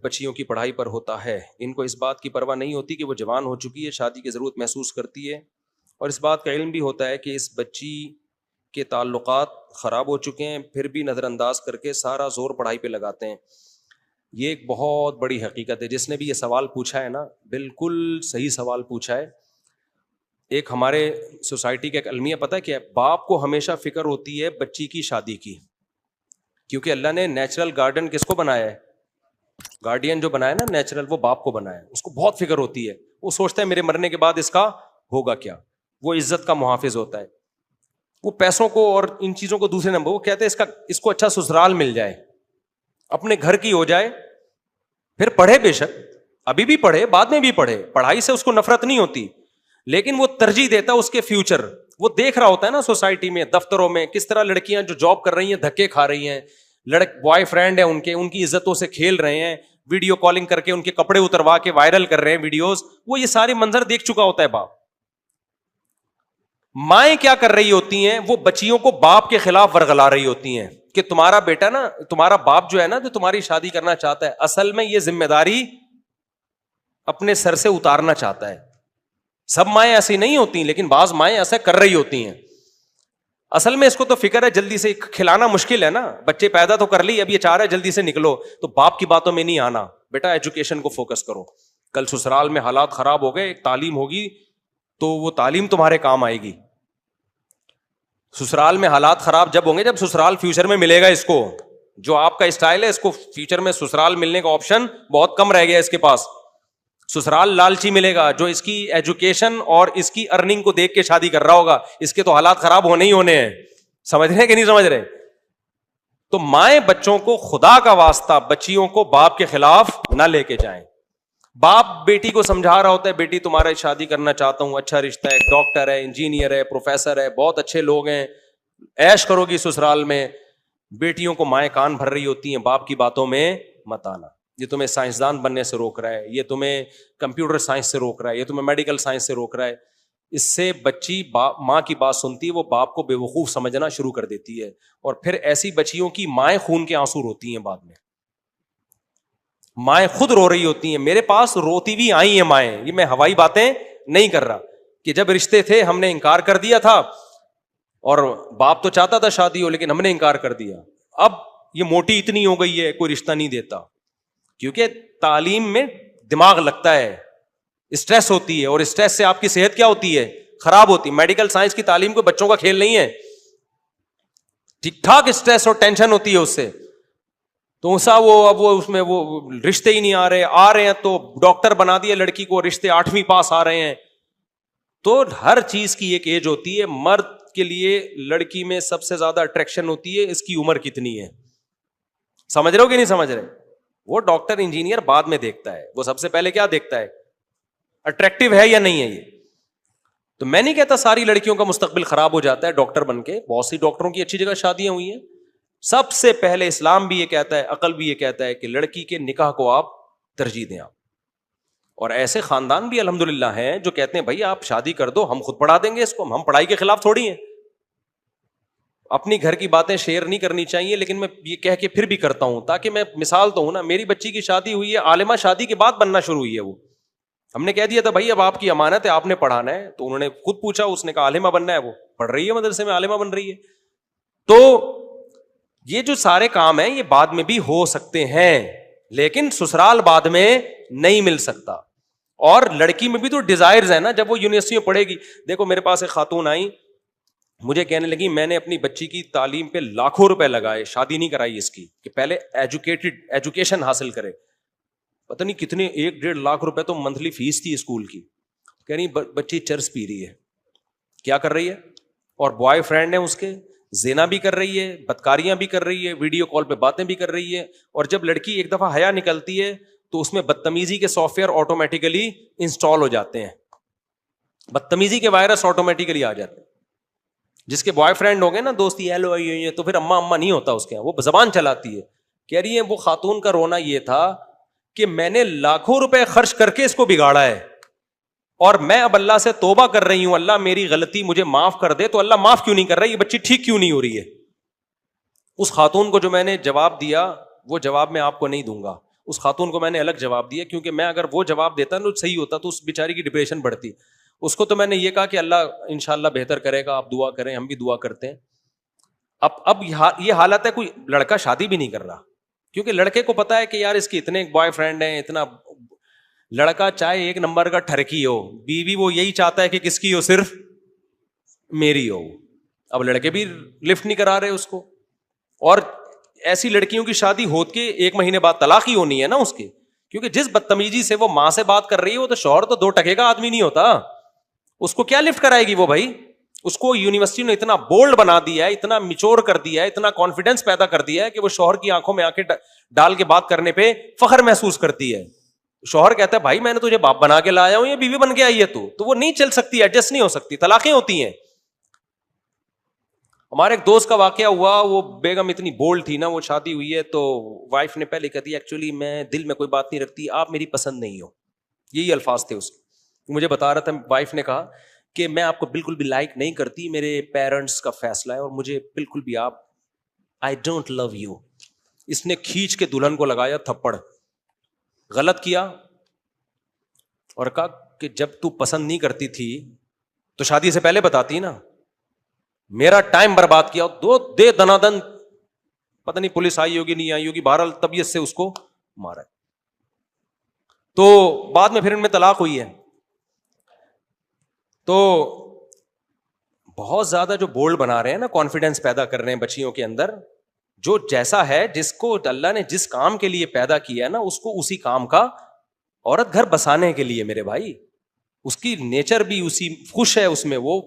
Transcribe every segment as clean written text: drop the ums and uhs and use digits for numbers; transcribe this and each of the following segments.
بچیوں کی پڑھائی پر ہوتا ہے. ان کو اس بات کی پرواہ نہیں ہوتی کہ وہ جوان ہو چکی ہے, شادی کی ضرورت محسوس کرتی ہے, اور اس بات کا علم بھی ہوتا ہے کہ اس بچی کے تعلقات خراب ہو چکے ہیں, پھر بھی نظر انداز کر کے سارا زور پڑھائی پہ لگاتے ہیں. یہ ایک بہت بڑی حقیقت ہے. جس نے بھی یہ سوال پوچھا ہے نا, بالکل صحیح سوال پوچھا ہے. ایک ہمارے سوسائٹی کا ایک المیہ پتہ ہے کیا ہے؟ باپ کو ہمیشہ فکر ہوتی ہے بچی کی شادی کی, کیونکہ اللہ نے نیچرل گارڈین کس کو بنایا ہے, گارڈین جو بنایا نا نیچرل, وہ باپ کو بنایا ہے. اس کو بہت فکر ہوتی ہے, وہ سوچتا ہے میرے مرنے کے بعد اس کا ہوگا کیا. وہ عزت کا محافظ ہوتا ہے. وہ پیسوں کو اور ان چیزوں کو دوسرے نمبر, وہ کہتے ہیں اس کو اچھا سسرال مل جائے, اپنے گھر کی ہو جائے, پھر پڑھے, بے شک ابھی بھی پڑھے, بعد میں بھی پڑھے, پڑھائی سے اس کو نفرت نہیں ہوتی, لیکن وہ ترجیح دیتا ہے اس کے فیوچر. وہ دیکھ رہا ہوتا ہے نا سوسائٹی میں, دفتروں میں, کس طرح لڑکیاں جو جاب کر رہی ہیں دھکے کھا رہی ہیں, بوائے فرینڈ ہیں ان کی عزتوں سے کھیل رہے ہیں, ویڈیو کالنگ کر کے ان کے کپڑے اتروا کے وائرل کر رہے ہیں ویڈیوز. وہ یہ سارے منظر دیکھ چکا ہوتا ہے باپ. مائیں کیا کر رہی ہوتی ہیں, وہ بچیوں کو باپ کے خلاف ورغلا رہی ہوتی ہیں کہ تمہارا بیٹا نا, تمہارا باپ جو ہے نا, جو تمہاری شادی کرنا چاہتا ہے, اصل میں یہ ذمہ داری اپنے سر سے اتارنا چاہتا ہے. سب مائیں ایسی نہیں ہوتی, لیکن بعض مائیں ایسا کر رہی ہوتی ہیں. اصل میں اس کو تو فکر ہے جلدی سے کھلانا مشکل ہے نا, بچے پیدا تو کر لی, اب یہ چاہ رہا ہے جلدی سے نکلو, تو باپ کی باتوں میں نہیں آنا. بیٹا ایجوکیشن کو فوکس کرو, کل سسرال میں حالات خراب ہو گئے, ایک تعلیم ہوگی تو وہ تعلیم تمہارے کام آئے گی. سسرال میں حالات خراب جب ہوں گے جب سسرال فیوچر میں ملے گا اس کو. جو آپ کا اسٹائل ہے, اس کو فیوچر میں سسرال ملنے کا آپشن بہت کم رہ گیا اس کے پاس. سسرال لالچی ملے گا جو اس کی ایجوکیشن اور اس کی ارننگ کو دیکھ کے شادی کر رہا ہوگا. اس کے تو حالات خراب ہونے ہی ہونے ہیں. سمجھ رہے ہیں کہ نہیں سمجھ رہے؟ تو مائیں بچوں کو خدا کا واسطہ بچیوں کو باپ کے خلاف نہ لے کے جائیں. باپ بیٹی کو سمجھا رہا ہوتا ہے, بیٹی تمہارا شادی کرنا چاہتا ہوں, اچھا رشتہ ہے, ڈاکٹر ہے, انجینئر ہے, پروفیسر ہے, بہت اچھے لوگ ہیں, عیش کرو گی سسرال میں. بیٹیوں کو مائیں کان بھر رہی ہوتی ہیں, باپ کی باتوں میں مت آنا, یہ تمہیں سائنسدان بننے سے روک رہا ہے, یہ تمہیں کمپیوٹر سائنس سے روک رہا ہے, یہ تمہیں میڈیکل سائنس سے روک رہا ہے. اس سے بچی ماں کی بات سنتی ہے, وہ باپ کو بے وقوف سمجھنا شروع کر دیتی ہے, اور پھر ایسی بچیوں کی مائیں خون کے آنسو روتی ہیں بعد میں. مائیں خود رو رہی ہوتی ہیں, میرے پاس روتی بھی آئی ہیں مائیں, یہ میں ہوائی باتیں نہیں کر رہا, کہ جب رشتے تھے ہم نے انکار کر دیا تھا, اور باپ تو چاہتا تھا شادی ہو لیکن ہم نے انکار کر دیا. اب یہ موٹی اتنی ہو گئی ہے کوئی رشتہ نہیں دیتا, کیونکہ تعلیم میں دماغ لگتا ہے, اسٹریس ہوتی ہے, اور اسٹریس سے آپ کی صحت کیا ہوتی ہے, خراب ہوتی ہے. میڈیکل سائنس کی تعلیم کو بچوں کا کھیل نہیں ہے, ٹھیک ٹھاک اسٹریس اور ٹینشن ہوتی ہے اس سے. تو اب وہ اس میں وہ رشتے ہی نہیں آ رہے ہیں تو ڈاکٹر بنا دیا لڑکی کو, رشتے 8ویں پاس آ رہے ہیں. تو ہر چیز کی ایک ایج ہوتی ہے. مرد کے لیے لڑکی میں سب سے زیادہ اٹریکشن ہوتی ہے اس کی عمر کتنی ہے. سمجھ رہے ہو کہ نہیں سمجھ رہے؟ وہ ڈاکٹر انجینئر بعد میں دیکھتا ہے, وہ سب سے پہلے کیا دیکھتا ہے, اٹریکٹیو ہے یا نہیں ہے یہ. تو میں نہیں کہتا ساری لڑکیوں کا مستقبل خراب ہو جاتا ہے ڈاکٹر بن کے, بہت سی ڈاکٹروں کی اچھی جگہ شادیاں ہوئی ہیں. سب سے پہلے اسلام بھی یہ کہتا ہے, عقل بھی یہ کہتا ہے کہ لڑکی کے نکاح کو آپ ترجیح دیں آپ. اور ایسے خاندان بھی الحمدللہ ہیں جو کہتے ہیں بھائی آپ شادی کر دو, ہم خود پڑھا دیں گے اس کو, ہم پڑھائی کے خلاف تھوڑی ہیں. اپنی گھر کی باتیں شیئر نہیں کرنی چاہیے, لیکن میں یہ کہہ کے پھر بھی کرتا ہوں تاکہ میں مثال تو ہوں نا. میری بچی کی شادی ہوئی ہے, عالمہ شادی کے بعد بننا شروع ہوئی ہے. وہ ہم نے کہہ دیا تھا بھائی اب آپ کی امانت ہے, آپ نے پڑھانا ہے, تو انہوں نے خود پوچھا, اس نے کہا عالمہ بننا ہے. وہ پڑھ رہی ہے مدرسے میں, عالمہ بن رہی ہے. تو یہ جو سارے کام ہیں یہ بعد میں بھی ہو سکتے ہیں, لیکن سسرال بعد میں نہیں مل سکتا. اور لڑکی میں بھی تو ڈیزائرز ہیں نا, جب وہ یونیورسٹی میں پڑھے گی. دیکھو میرے پاس ایک خاتون آئی, مجھے کہنے لگی میں نے اپنی بچی کی تعلیم پہ لاکھوں روپے لگائے, شادی نہیں کرائی اس کی, کہ پہلے ایجوکیشن حاصل کرے. پتہ نہیں کتنے 1-1.5 لاکھ روپے تو منتھلی فیس تھی اسکول کی. کہہ رہی بچی چرس پی رہی ہے. کیا کر رہی ہے؟ اور بوائے فرینڈ ہیں اس کے, زنا بھی کر رہی ہے, بدکاریاں بھی کر رہی ہے, ویڈیو کال پہ باتیں بھی کر رہی ہے. اور جب لڑکی ایک دفعہ حیا نکلتی ہے تو اس میں بدتمیزی کے سافٹ ویئر آٹومیٹیکلی انسٹال ہو جاتے ہیں, بدتمیزی کے وائرس آٹومیٹیکلی آ جاتے ہیں. جس کے بوائے فرینڈ ہو گئے نا دوستی ہیلو تو پھر اما نہیں ہوتا اس کے, وہ زبان چلاتی ہے. کہہ رہی ہے وہ خاتون کا رونا یہ تھا کہ میں نے لاکھوں روپے خرچ کر کے اس کو بگاڑا ہے, اور میں اب اللہ سے توبہ کر رہی ہوں, اللہ میری غلطی مجھے معاف کر دے. تو اللہ معاف کیوں نہیں کر رہا, یہ بچی ٹھیک کیوں نہیں ہو رہی ہے؟ اس خاتون کو جو میں نے جواب دیا وہ جواب میں آپ کو نہیں دوں گا. اس خاتون کو میں نے الگ جواب دیا, کیونکہ میں اگر وہ جواب دیتا نا صحیح ہوتا تو اس بیچاری کی ڈپریشن بڑھتی. اس کو تو میں نے یہ کہا کہ اللہ انشاءاللہ بہتر کرے گا, آپ دعا کریں, ہم بھی دعا کرتے ہیں. اب یہ حالت ہے, کوئی لڑکا شادی بھی نہیں کر رہا, کیونکہ لڑکے کو پتا ہے کہ یار اس کے اتنے بوائے فرینڈ ہیں, اتنا. لڑکا چاہے ایک نمبر کا ٹھرکی ہو, بیوی وہ یہی چاہتا ہے کہ کس کی ہو, صرف میری ہو. اب لڑکے بھی لفٹ نہیں کرا رہے اس کو, اور ایسی لڑکیوں کی شادی ہو کے 1 مہینے بعد طلاق ہی ہونی ہے نا اس کی, کیونکہ جس بدتمیزی سے وہ ماں سے بات کر رہی ہے وہ تو شوہر تو 2 ٹکے کا آدمی نہیں ہوتا, اس کو کیا لفٹ کرائے گی وہ بھائی. اس کو یونیورسٹی نے اتنا بولڈ بنا دیا ہے, اتنا میچور کر دیا ہے, اتنا کانفیڈینس پیدا کر دیا ہے کہ وہ شوہر کی آنکھوں میں آنکھیں ڈال کے بات کرنے پہ فخر محسوس کرتی ہے. شوہر کہتا ہے بھائی میں نے تجھے باپ بنا کے لایا ہوں, یہ بیوی بن کے آئی ہے تو وہ نہیں چل سکتی, ایڈجسٹ نہیں ہو سکتی, طلاقیں ہوتی ہیں. ہمارے ایک دوست کا واقعہ ہوا, وہ بیگم اتنی بولڈ تھی نا, وہ شادی ہوئی ہے تو وائف نے پہلے کہہ دیا ایکچولی میں دل میں کوئی بات نہیں رکھتی, آپ میری پسند نہیں ہو, یہی الفاظ تھے اس کے. مجھے بتا رہا تھا, وائف نے کہا کہ میں آپ کو بالکل بھی لائک نہیں کرتی, میرے پیرنٹس کا فیصلہ ہے اور مجھے بالکل بھی آپ, آئی ڈونٹ لو یو. اس نے کھینچ کے دلہن کو لگایا تھپڑ, غلط کیا, اور کہا کہ جب تو پسند نہیں کرتی تھی تو شادی سے پہلے بتاتی نا, میرا ٹائم برباد کیا, دے دنادن, پتہ نہیں پولیس آئی ہوگی نہیں آئی ہوگی, بہرحال طبیعت سے اس کو مارا. تو بعد میں پھر ان میں طلاق ہوئی ہے. تو بہت زیادہ جو بولڈ بنا رہے ہیں نا, کانفیڈنس پیدا کر رہے ہیں بچیوں کے اندر, جو جیسا ہے, جس کو اللہ نے جس کام کے لیے پیدا کیا ہے نا, اس کو اسی کام کا, عورت گھر بسانے کے لیے میرے بھائی, اس کی نیچر بھی اسی خوش ہے اس میں, وہ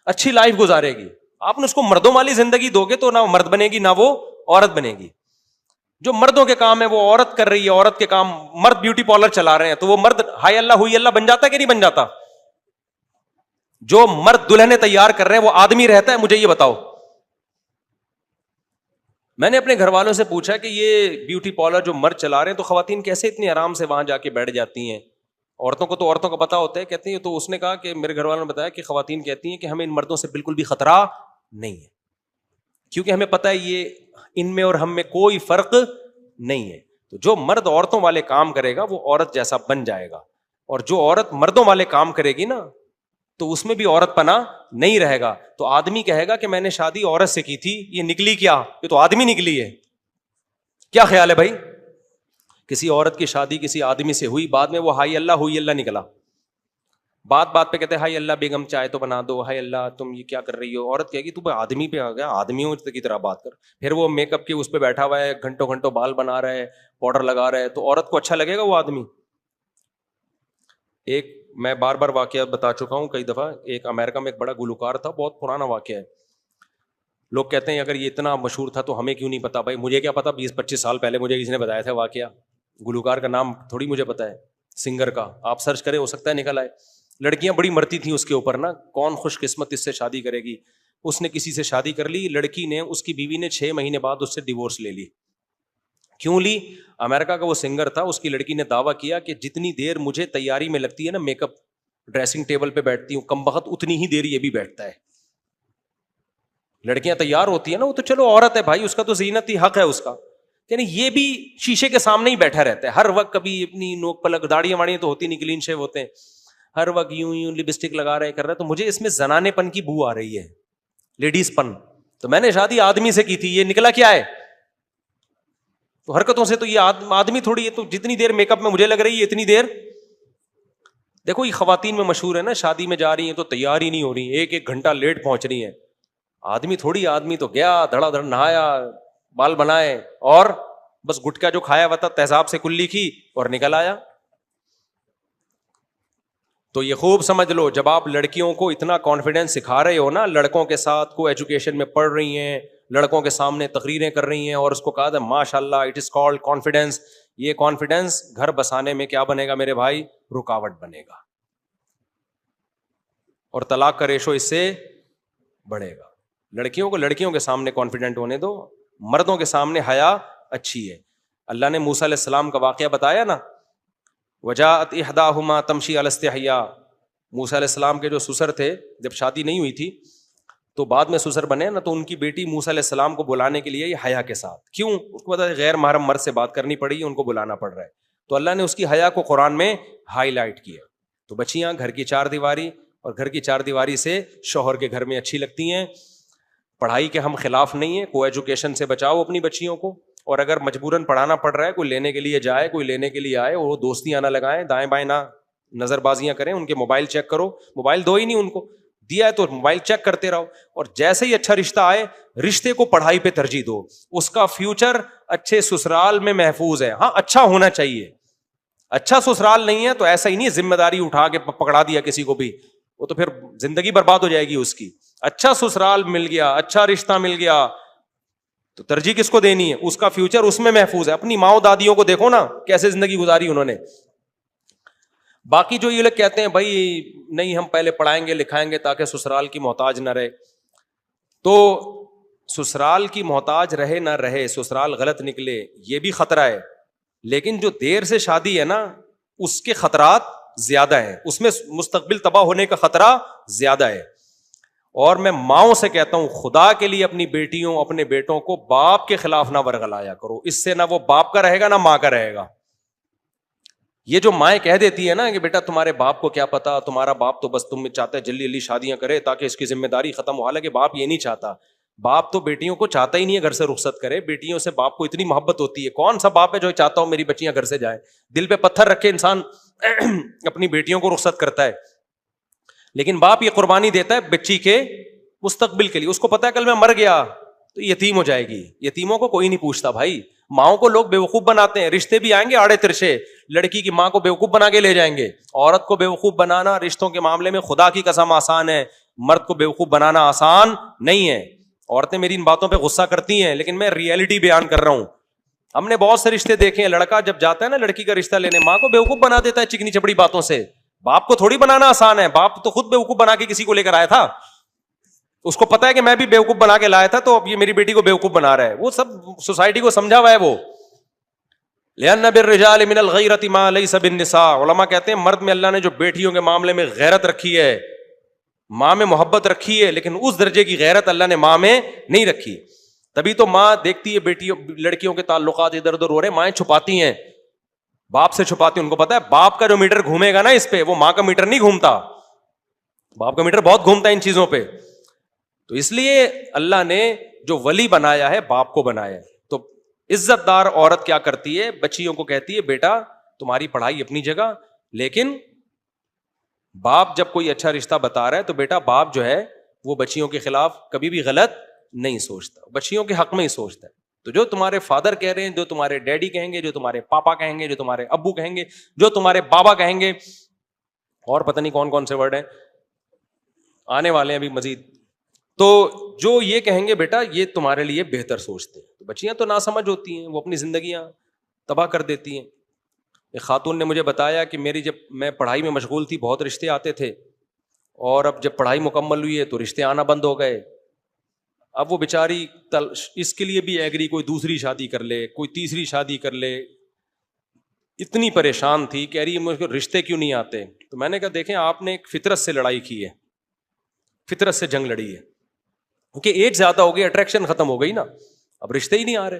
اچھی لائف گزارے گی. آپ نے اس کو مردوں والی زندگی دو گے تو نہ مرد بنے گی نہ وہ عورت بنے گی. جو مردوں کے کام ہے وہ عورت کر رہی ہے, عورت کے کام, مرد بیوٹی پارلر چلا رہے ہیں تو وہ مرد ہائی اللہ ہوئی اللہ بن جاتا ہے کہ نہیں بن جاتا؟ جو مرد دلہنیں تیار کر رہے ہیں وہ آدمی رہتا ہے؟ مجھے یہ بتاؤ. میں نے اپنے گھر والوں سے پوچھا کہ یہ بیوٹی پارلر جو مرد چلا رہے ہیں تو خواتین کیسے اتنی آرام سے وہاں جا کے بیٹھ جاتی ہیں؟ عورتوں کو تو عورتوں کا پتا ہوتا ہے, کہتی ہیں. تو اس نے کہا کہ میرے گھر والوں نے بتایا کہ خواتین کہتی ہیں کہ ہمیں ان مردوں سے بالکل بھی خطرہ نہیں ہے, کیونکہ ہمیں پتا ہے یہ ان میں اور ہم میں کوئی فرق نہیں ہے. تو جو مرد عورتوں والے کام کرے گا وہ عورت جیسا بن جائے گا, اور جو عورت مردوں والے کام کرے گی نا تو اس میں بھی عورت پنا نہیں رہے گا. تو آدمی کہے گا کہ میں نے شادی عورت سے کی تھی, یہ نکلی کیا؟ یہ تو آدمی نکلی ہے. کیا خیال ہے بھائی؟ کسی عورت کی شادی کسی آدمی سے ہوئی, بعد میں وہ ہائی اللہ ہوئی اللہ نکلا. بات پہ کہتے ہیں ہائی اللہ بیگم چائے تو بنا دو, ہائی اللہ تم یہ کیا کر رہی ہو. عورت کہے گی تو آدمی پہ آ گیا, آدمیوں کی طرح بات کر. پھر وہ میک اپ کے اس پہ بیٹھا ہوا ہے, گھنٹوں گھنٹوں بال بنا رہا ہے, پاؤڈر لگا رہا ہے, تو عورت کو اچھا لگے گا وہ آدمی؟ ایک میں بار بار واقعہ بتا چکا ہوں کئی دفعہ, ایک امریکہ میں ایک بڑا گلوکار تھا, بہت پرانا واقعہ ہے. لوگ کہتے ہیں اگر یہ اتنا مشہور تھا تو ہمیں کیوں نہیں پتا. بھائی مجھے کیا پتا, 20-25 سال پہلے مجھے کسی نے بتایا تھا واقعہ. گلوکار کا نام تھوڑی مجھے پتا ہے, سنگر کا آپ سرچ کریں, ہو سکتا ہے نکل آئے. لڑکیاں بڑی مرتی تھیں اس کے اوپر نا, کون خوش قسمت اس سے شادی کرے گی. اس نے کسی سے شادی کر لی, لڑکی نے, اس کی بیوی نے 6 مہینے بعد اس سے ڈیورس لے لی. کیوں لی؟ امریکہ کا وہ سنگر تھا, اس کی لڑکی نے دعویٰ کیا کہ جتنی دیر مجھے تیاری میں لگتی ہے نا, میک اپ ڈریسنگ ٹیبل پہ بیٹھتی ہوں, کم وقت اتنی ہی دیر یہ بھی بیٹھتا ہے. لڑکیاں تیار ہوتی ہیں نا, وہ تو چلو عورت ہے بھائی, اس کا تو زینت ہی حق ہے اس کا, یعنی یہ بھی شیشے کے سامنے ہی بیٹھا رہتا ہے ہر وقت. کبھی اپنی نوک پلک, داڑیاں واڑیاں تو ہوتی نہیں, کلین شیو ہوتے ہیں, ہر وقت یوں لپسٹک لگا رہے کر رہے. تو مجھے اس میں زنانے پن کی بو آ رہی ہے, لیڈیز پن. تو میں نے شادی آدمی سے کی تھی, یہ نکلا کیا ہے؟ تو حرکتوں سے تو یہ آدمی تھوڑی ہے. تو جتنی دیر میک اپ میں مجھے لگ رہی ہے اتنی دیر. دیکھو یہ خواتین میں مشہور ہے نا, شادی میں جا رہی ہیں تو تیار ہی نہیں ہو رہی, 1-1 گھنٹہ لیٹ پہنچ رہی ہیں. آدمی تھوڑی, آدمی تو گیا دھڑا دھڑ نہایا, بال بنائے, اور بس گٹکا جو کھایا ہوا تھا تہذاب سے کلی کی اور نکل آیا. تو یہ خوب سمجھ لو, جب آپ لڑکیوں کو اتنا کانفیڈینس سکھا رہے ہو نا, لڑکوں کے ساتھ کو ایجوکیشن میں پڑھ رہی ہیں, لڑکوں کے سامنے تقریریں کر رہی ہیں, اور اس کو کہا تھا ماشاء اللہ اٹ از کالڈ کانفیڈینس. یہ کانفیڈینس گھر بسانے میں کیا بنے گا میرے بھائی؟ رکاوٹ بنے گا, اور طلاق کا ریشو اس سے بڑھے گا. لڑکیوں کو لڑکیوں کے سامنے کانفیڈنٹ ہونے دو, مردوں کے سامنے حیا اچھی ہے. اللہ نے موسیٰ علیہ السلام کا واقعہ بتایا نا, وجاءت احداہما تمشی علی استحیاء. موسیٰ علیہ السلام کے جو سسر تھے, جب شادی نہیں ہوئی تھی تو بعد میں سسر بنے نا، تو ان کی بیٹی موسیٰ علیہ السلام کو بلانے کے لیے یہ حیا کے ساتھ، کیوں؟ اس کو پتا ہے غیر محرم مرد سے بات کرنی پڑی، ان کو بلانا پڑ رہا ہے، تو اللہ نے اس کی حیا کو قرآن میں ہائی لائٹ کیا. تو بچیاں گھر کی چار دیواری، اور گھر کی چار دیواری سے شوہر کے گھر میں اچھی لگتی ہیں. پڑھائی کے ہم خلاف نہیں ہیں، کو ایجوکیشن سے بچاؤ اپنی بچیوں کو، اور اگر مجبوراً پڑھانا پڑ رہا ہے، کوئی لینے کے لیے جائے، کوئی لینے کے لیے آئے، وہ دوستیاں نہ لگائیں، دائیں بائیں نہ نظر بازیاں کریں، ان کے موبائل چیک کرو. موبائل دو ہی نہیں ان کو، دیا ہے تو موبائل چیک کرتے رہو، اور جیسے ہی اچھا رشتہ آئے، رشتے کو پڑھائی پہ ترجیح دو، اس کا فیوچر اچھے سسرال میں محفوظ ہے. ہاں اچھا ہونا چاہیے، اچھا سسرال نہیں ہے تو ایسا ہی نہیں ذمہ داری اٹھا کے پکڑا دیا کسی کو بھی، وہ تو پھر زندگی برباد ہو جائے گی اس کی. اچھا سسرال مل گیا، اچھا رشتہ مل گیا، تو ترجیح کس کو دینی ہے؟ اس کا فیوچر اس میں محفوظ ہے. اپنی ماؤں دادیوں کو دیکھو نا کیسے زندگی گزاری انہوں نے. باقی جو یہ لوگ کہتے ہیں بھائی نہیں ہم پہلے پڑھائیں گے لکھائیں گے تاکہ سسرال کی محتاج نہ رہے، تو سسرال کی محتاج رہے نہ رہے، سسرال غلط نکلے، یہ بھی خطرہ ہے. لیکن جو دیر سے شادی ہے نا، اس کے خطرات زیادہ ہیں، اس میں مستقبل تباہ ہونے کا خطرہ زیادہ ہے. اور میں ماؤں سے کہتا ہوں خدا کے لیے اپنی بیٹیوں اپنے بیٹوں کو باپ کے خلاف نہ ورغلایا کرو، اس سے نہ وہ باپ کا رہے گا نہ ماں کا رہے گا. یہ جو مائیں کہہ دیتی ہے نا کہ بیٹا تمہارے باپ کو کیا پتا، تمہارا باپ تو بس تم چاہتا ہے جلدی جلدی شادیاں کرے تاکہ اس کی ذمہ داری ختم ہو، حالانکہ باپ یہ نہیں چاہتا. باپ تو بیٹیوں کو چاہتا ہی نہیں ہے گھر سے رخصت کرے، بیٹیوں سے باپ کو اتنی محبت ہوتی ہے. کون سا باپ ہے جو چاہتا ہو میری بچیاں گھر سے جائیں؟ دل پہ پتھر رکھے انسان اپنی بیٹیوں کو رخصت کرتا ہے، لیکن باپ یہ قربانی دیتا ہے بچی کے مستقبل کے لیے. اس کو پتا ہے کل میں مر گیا تو یتیم ہو جائے گی. یتیموں کو کوئی نہیں پوچھتا بھائی، ماؤں کو لوگ بیوقوف بناتے ہیں. رشتے بھی آئیں گے آڑے ترشے، لڑکی کی ماں کو بیوقوف بنا کے لے جائیں گے. عورت کو بیوقوف بنانا رشتوں کے معاملے میں خدا کی قسم آسان ہے، مرد کو بیوقوف بنانا آسان نہیں ہے. عورتیں میری ان باتوں پہ غصہ کرتی ہیں لیکن میں ریئلٹی بیان کر رہا ہوں. ہم نے بہت سے رشتے دیکھے ہیں، لڑکا جب جاتا ہے نا لڑکی کا رشتہ لینے، ماں کو بیوقوف بنا دیتا ہے چکنی چپڑی باتوں سے. باپ کو تھوڑی بنانا آسان ہے، باپ تو خود بیوقوف بنا کے کسی کو لے کر آیا تھا. اس کو پتا ہے کہ میں بھی بیوقوف بنا کے لایا تھا تو اب یہ میری بیٹی کو بیوقوف بنا رہا ہے. وہ سب سوسائٹی کو سمجھا ہوا ہے. وہ لِأَنَّ بِالرِّجَالِ مِنَ الْغَيْرَةِ مَا لَيْسَ بِالنِّسَاءِ، علماء کہتے ہیں مرد میں اللہ نے جو بیٹیوں کے معاملے میں غیرت رکھی ہے، ماں میں محبت رکھی ہے، لیکن اس درجے کی غیرت اللہ نے ماں میں نہیں رکھی. تبھی تو ماں دیکھتی ہے بیٹیوں لڑکیوں کے تعلقات ادھر ادھر ہو رہے، مائیں چھپاتی ہیں، باپ سے چھپاتی ہیں. ان کو پتا ہے باپ کا جو میٹر گھومے گا نا اس پہ، وہ ماں کا میٹر نہیں گھومتا. باپ کا میٹر بہت گھومتا ہے ان چیزوں پہ. تو اس لیے اللہ نے جو ولی بنایا ہے باپ کو بنایا ہے. تو عزت دار عورت کیا کرتی ہے؟ بچیوں کو کہتی ہے بیٹا تمہاری پڑھائی اپنی جگہ، لیکن باپ جب کوئی اچھا رشتہ بتا رہا ہے تو بیٹا باپ جو ہے وہ بچیوں کے خلاف کبھی بھی غلط نہیں سوچتا، بچیوں کے حق میں ہی سوچتا ہے. تو جو تمہارے فادر کہہ رہے ہیں، جو تمہارے ڈیڈی کہیں گے، جو تمہارے پاپا کہیں گے، جو تمہارے ابو کہیں گے، جو تمہارے بابا کہیں گے، اور پتہ نہیں کون کون سے ورڈ ہیں آنے والے ہیں ابھی مزید، تو جو یہ کہیں گے بیٹا یہ تمہارے لیے بہتر سوچتے ہیں. تو بچیاں تو ناسمجھ ہوتی ہیں، وہ اپنی زندگیاں تباہ کر دیتی ہیں. ایک خاتون نے مجھے بتایا کہ میری جب میں پڑھائی میں مشغول تھی بہت رشتے آتے تھے، اور اب جب پڑھائی مکمل ہوئی ہے تو رشتے آنا بند ہو گئے. اب وہ بیچاری اس کے لیے بھی ایگری کوئی دوسری شادی کر لے، کوئی تیسری شادی کر لے، اتنی پریشان تھی، کہہ رہی ہے مجھ کو رشتے کیوں نہیں آتے. تو میں نے کہا دیکھیں آپ نے ایک فطرت سے لڑائی کی ہے، فطرت سے جنگ لڑی ہے، کیونکہ ایج زیادہ ہو گئی، اٹریکشن ختم ہو گئی نا، اب رشتے ہی نہیں آ رہے.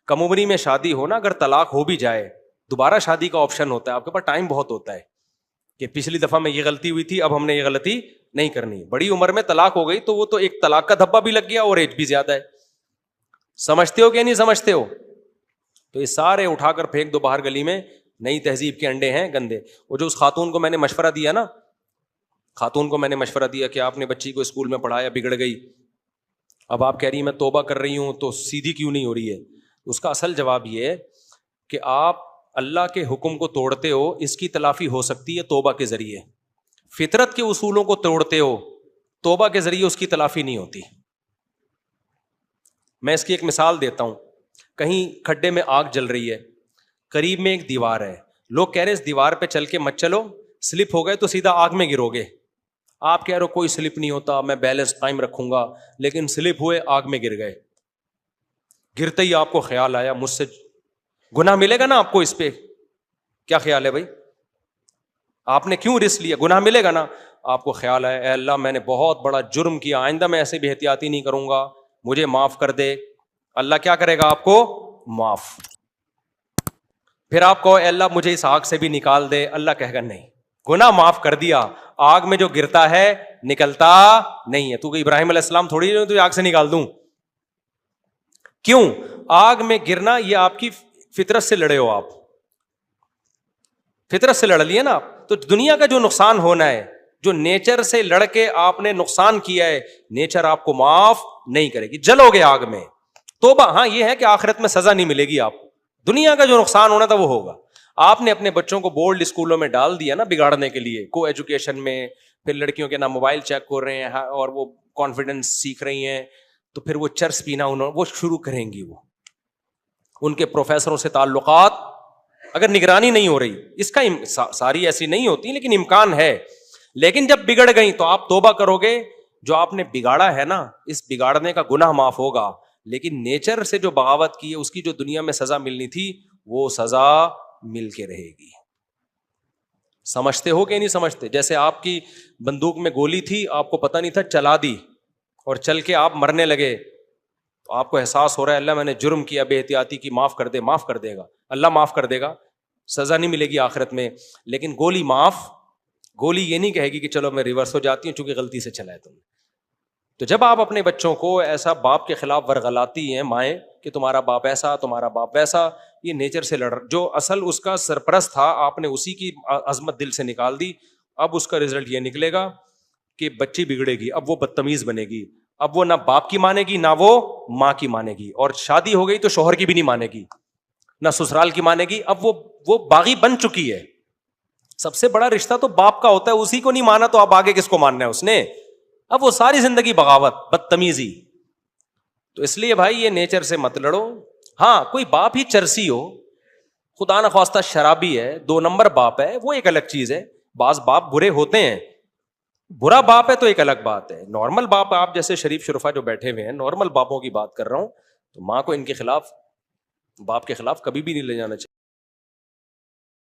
کم عمری میں شادی ہو نا، اگر طلاق ہو بھی جائے دوبارہ شادی کا آپشن ہوتا ہے، آپ کے پاس ٹائم بہت ہوتا ہے کہ پچھلی دفعہ میں یہ غلطی ہوئی تھی اب ہم نے یہ غلطی نہیں کرنی. بڑی عمر میں طلاق ہو گئی تو وہ تو ایک طلاق کا دھبا بھی لگ گیا اور ایج بھی زیادہ ہے. سمجھتے ہو کہ نہیں سمجھتے ہو؟ تو یہ سارے اٹھا کر پھینک دو باہر گلی میں، نئی تہذیب کے انڈے ہیں گندے. وہ جو اس خاتون کو میں نے مشورہ دیا نا، خاتون کو میں نے مشورہ دیا کہ آپ نے بچی کو اسکول میں پڑھایا بگڑ گئی، اب آپ کہہ رہی ہیں میں توبہ کر رہی ہوں تو سیدھی کیوں نہیں ہو رہی ہے. اس کا اصل جواب یہ ہے کہ آپ اللہ کے حکم کو توڑتے ہو، اس کی تلافی ہو سکتی ہے توبہ کے ذریعے. فطرت کے اصولوں کو توڑتے ہو، توبہ کے ذریعے اس کی تلافی نہیں ہوتی. میں اس کی ایک مثال دیتا ہوں. کہیں کھڈے میں آگ جل رہی ہے، قریب میں ایک دیوار ہے، لوگ کہہ رہے ہیں اس دیوار پہ چل کے مت چلو، سلپ ہو گئے تو سیدھا آگ میں گرو گے. آپ کہہ رہے ہو کوئی سلپ نہیں ہوتا، میں بیلنس قائم رکھوں گا، لیکن سلپ ہوئے آگ میں گر گئے. گرتے ہی آپ کو خیال آیا مجھ سے گناہ ملے گا نا آپ کو، اس پہ کیا خیال ہے بھائی؟ آپ نے کیوں رسک لیا؟ گناہ ملے گا نا. آپ کو خیال ہے اے اللہ میں نے بہت بڑا جرم کیا, آئندہ میں ایسے بے احتیاطی نہیں کروں گا, مجھے معاف کر دے, اللہ کیا کرے گا آپ کو معاف. پھر آپ کہو اے اللہ مجھے اس آگ سے بھی نکال دے, اللہ کہے گا نہیں, گناہ معاف کر دیا, آگ میں جو گرتا ہے نکلتا نہیں ہے. تو کہ ابراہیم علیہ السلام تھوڑی تو آگ سے نکال دوں, کیوں؟ آگ میں گرنا یہ آپ کی فطرت سے لڑے ہو, آپ فطرت سے لڑ لیے نا آپ. تو دنیا کا جو نقصان ہونا ہے, جو نیچر سے لڑ کے آپ نے نقصان کیا ہے, نیچر آپ کو معاف نہیں کرے گی, جلو گے آگ میں. توبہ ہاں یہ ہے کہ آخرت میں سزا نہیں ملے گی آپ, دنیا کا جو نقصان ہونا تھا وہ ہوگا. آپ نے اپنے بچوں کو بورڈ اسکولوں میں ڈال دیا نا بگاڑنے کے لیے, کو ایجوکیشن میں, پھر لڑکیوں کے نام موبائل چیک کر رہے ہیں اور وہ کانفیڈنس سیکھ رہی ہیں, تو پھر وہ چرس پینا وہ شروع کریں گی. وہ ان کے پروفیسروں سے تعلقات اگر نگرانی نہیں ہو رہی, اس کا ساری ایسی نہیں ہوتی لیکن امکان ہے. لیکن جب بگڑ گئی تو آپ توبہ کرو گے, جو آپ نے بگاڑا ہے نا اس بگاڑنے کا گناہ معاف ہوگا, لیکن نیچر سے جو بغاوت کی ہے اس کی جو دنیا میں سزا ملنی تھی وہ سزا مل کے رہے گی. سمجھتے ہو کہ نہیں سمجھتے؟ جیسے آپ کی بندوق میں گولی تھی, آپ کو پتہ نہیں تھا, چلا دی اور چل کے آپ مرنے لگے, تو آپ کو احساس ہو رہا ہے اللہ میں نے جرم کیا, بے احتیاطی کی, معاف کر دے. معاف کر دے گا اللہ, معاف کر دے گا, سزا نہیں ملے گی آخرت میں, لیکن گولی معاف. گولی یہ نہیں کہے گی کہ چلو میں ریورس ہو جاتی ہوں چونکہ غلطی سے چلا ہے تم نے. تو جب آپ اپنے بچوں کو ایسا باپ کے خلاف ورغلاتی ہیں مائیں کہ تمہارا باپ ایسا, تمہارا باپ ویسا, یہ نیچر سے لڑ, جو اصل اس کا سرپرست تھا آپ نے اسی کی عظمت دل سے نکال دی. اب اس کا رزلٹ یہ نکلے گا کہ بچی بگڑے گی, اب وہ بدتمیز بنے گی, اب وہ نہ باپ کی مانے گی نہ وہ ماں کی مانے گی, اور شادی ہو گئی تو شوہر کی بھی نہیں مانے گی, نہ سسرال کی مانے گی. اب وہ باغی بن چکی ہے. سب سے بڑا رشتہ تو باپ کا ہوتا ہے, اسی کو نہیں مانا تو اب آگے کس کو ماننا ہے اس نے؟ اب وہ ساری زندگی بغاوت, بدتمیزی. تو اس لیے بھائی یہ نیچر سے مت لڑو. ہاں کوئی باپ ہی چرسی ہو, خدا نخواستہ شرابی ہے, 2 نمبر باپ ہے, وہ ایک الگ چیز ہے. بعض باپ برے ہوتے ہیں, برا باپ ہے تو ایک الگ بات ہے. نارمل باپ, آپ جیسے شریف شرفا جو بیٹھے ہوئے ہیں, نارمل باپوں کی بات کر رہا ہوں, تو ماں کو ان کے خلاف, باپ کے خلاف کبھی بھی نہیں لے جانا چاہیے.